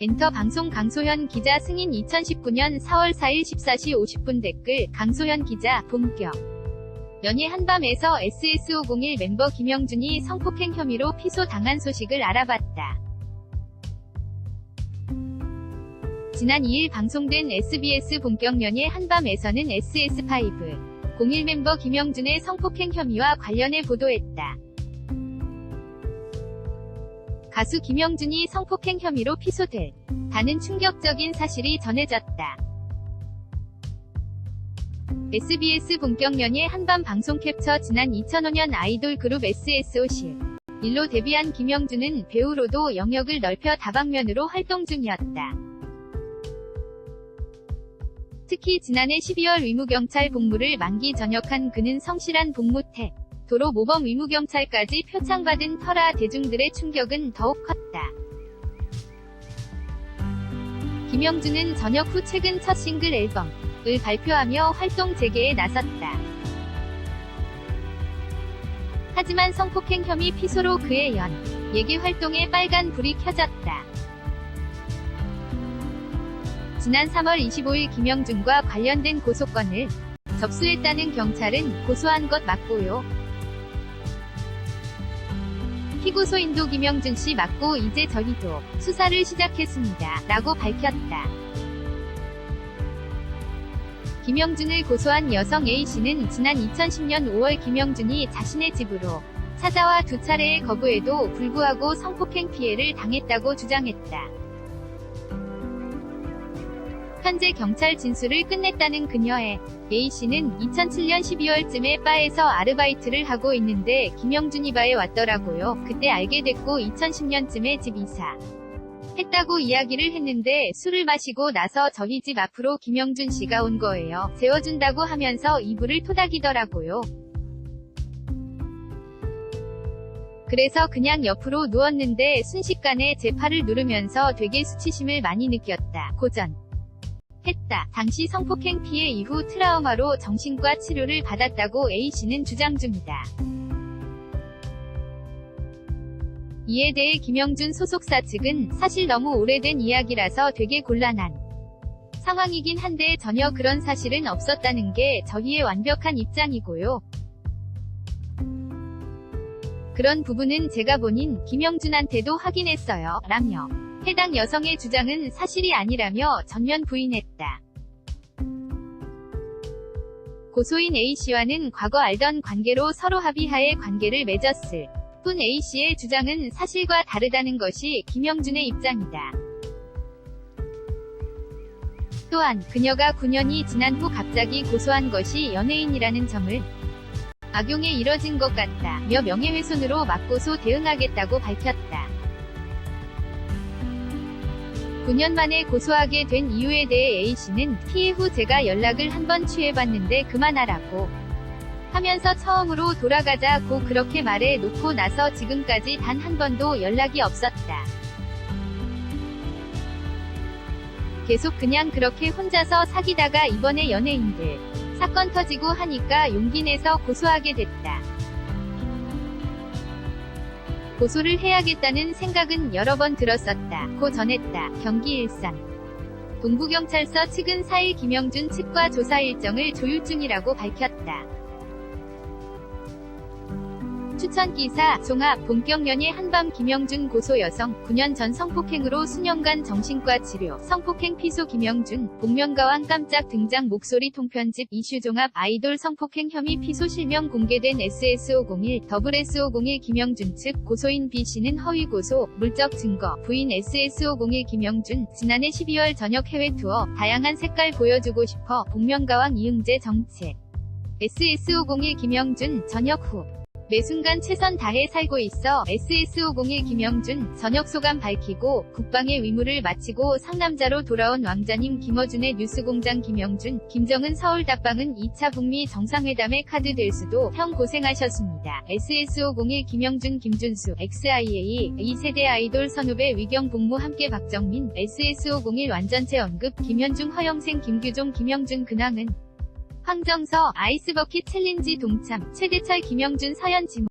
엔터 방송 강소현 기자 승인 2019년 4월 4일 14시 50분 댓글 강소현 기자 본격 연예 한밤에서 SS501 멤버 김영준이 성폭행 혐의로 피소당한 소식을 알아봤다. 지난 2일 방송된 SBS 본격 연예 한밤에서는 SS5 01 멤버 김영준의 성폭행 혐의와 관련해 보도했다. 가수 김영준이 성폭행 혐의로 피소됐다는 충격적인 사실이 전해졌다. SBS 본격 연예 한밤 방송 캡처 지난 2005년 아이돌 그룹 SS501로 데뷔한 김영준은 배우로도 영역을 넓혀 다방면으로 활동 중이었다. 특히 지난해 12월 의무경찰 복무를 만기 전역한 그는 성실한 복무 태도로 모범 의무경찰까지 표창받은 터라 대중들의 충격은 더욱 컸다. 김영준은 전역 후 최근 첫 싱글 앨범을 발표하며 활동 재개에 나섰다. 하지만 성폭행 혐의 피소로 그의 연예계 활동에 빨간 불이 켜졌다. 지난 3월 25일 김영준과 관련된 고소건을 접수했다는 경찰은 고소한 것 맞고요. 피고소인도 김영준 씨 맞고 이제 저희도 수사를 시작했습니다. 라고 밝혔다. 김영준을 고소한 여성 A씨는 지난 2010년 5월 김영준이 자신의 집으로 찾아와 2차례의 거부에도 불구하고 성폭행 피해를 당했다고 주장했다. 현재 경찰 진술을 끝냈다는 그녀의 A씨는 2007년 12월쯤에 바에서 아르바이트를 하고 있는데 김영준이 바에 왔더라고요. 그때 알게 됐고 2010년쯤에 집 이사 했다고 이야기를 했는데 술을 마시고 나서 저희 집 앞으로 김영준 씨가 온 거예요. 재워준다고 하면서 이불을 토닥이더라고요. 그래서 그냥 옆으로 누웠는데 순식간에 제 팔을 누르면서 되게 수치심을 많이 느꼈다. 고전 했다. 당시 성폭행 피해 이후 트라우마로 정신과 치료를 받았다고 A씨는 주장 중이다. 이에 대해 김영준 소속사 측은 사실 너무 오래된 이야기라서 되게 곤란한 상황이긴 한데 전혀 그런 사실은 없었다는 게 저희의 완벽한 입장이고요. 그런 부분은 제가 본인 김영준한테도 확인했어요. 라며 해당 여성의 주장은 사실이 아니라며 전면 부인했다. 고소인 A씨와는 과거 알던 관계로 서로 합의하에 관계를 맺었을 뿐 A씨의 주장은 사실과 다르다는 것이 김영준의 입장이다. 또한 그녀가 9년이 지난 후 갑자기 고소한 것이 연예인이라는 점을 악용해 이뤄진 것 같다며 명예훼손으로 맞고소 대응하겠다고 밝혔다. 9년 만에 고소하게 된 이유에 대해 A씨는 피해 후 제가 연락을 한번 취해봤는데 그만하라고 하면서 처음으로 돌아가자고 그렇게 말해 놓고 나서 지금까지 단 한 번도 연락이 없었다. 계속 그냥 그렇게 혼자서 사귀다가 이번에 연예인들 사건 터지고 하니까 용기 내서 고소하게 됐다. 고소를 해야겠다는 생각은 여러 번 들었었다. 고 전했다. 경기 일산 동부경찰서 측은 4일 김영준 측과 조사 일정을 조율 중이라고 밝혔다. 추천기사 종합 본격 연예 한밤 김영준 고소 여성 9년 전 성폭행으로 수년간 정신과 치료 성폭행 피소 김영준 복면가왕 깜짝 등장 목소리 통편집 이슈 종합 아이돌 성폭행 혐의 피소 실명 공개된 SS501 SS501 김영준 측 고소인 B씨는 허위 고소 물적 증거 부인 SS501 김영준 지난해 12월 저녁 해외 투어 다양한 색깔 보여주고 싶어 복면가왕 이응재 정책 SS501 김영준 저녁 후 매 순간 최선 다해 살고 있어 SS501 김영준 저녁 소감 밝히고 국방의 의무를 마치고 상남자로 돌아온 왕자님 김어준의 뉴스공장 김영준 김정은 서울 답방은 2차 북미 정상회담의 카드 될 수도 형 고생하셨습니다. SS501 김영준 김준수 XIA 2세대 아이돌 선후배 위경 복무 함께 박정민 SS501 완전체 언급 김현중 허영생 김규종 김영준 근황은 황정서 아이스버킷 챌린지 동참 최대철 김영준 서현 지모